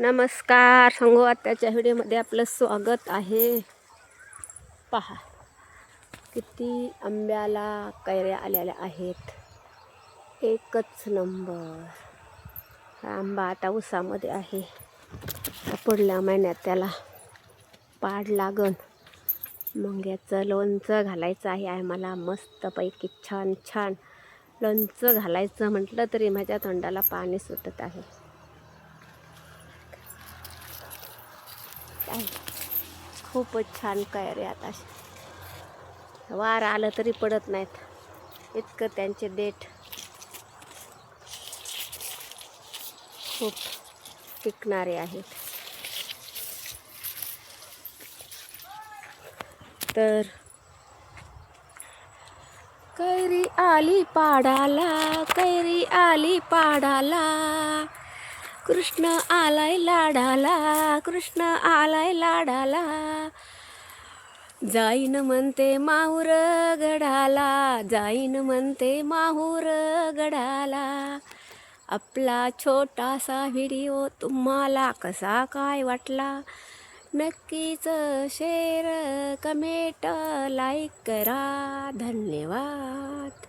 नमस्कार संगो आत्याच्या व्हिडिओमध्ये आपलं स्वागत आहे. पहा किती आंब्याला कैऱ्या आलेल्या आहेत. एकच नंबर. हा आंबा आता उसामध्ये आहे. पुढल्या महिन्यात त्याला पाड लागन. मग याचं लोणचं घालायचं आहे मला मस्तपैकी छान छान. लोणचं घालायचं म्हटलं तरी माझ्या तोंडाला पाणी सुटत आहे. खूपच छान कैऱ्या आता. वार आलं तरी पडत नाहीत, इतकं त्यांचे देठ खूप टिकणारे आहेत. तर कैरी आली पाडाला, कैरी आली पाडाला, कृष्ण आलाय लाडाला, कृष्ण आलाय लाडाला, जाईन म्हणते माहुर गडाला, जाईन म्हणते माहुर गडाला. आपला छोटासा व्हिडिओ तुम्हाला कसा काय वाटला नक्कीच शेअर, कमेंट, लाईक करा. धन्यवाद.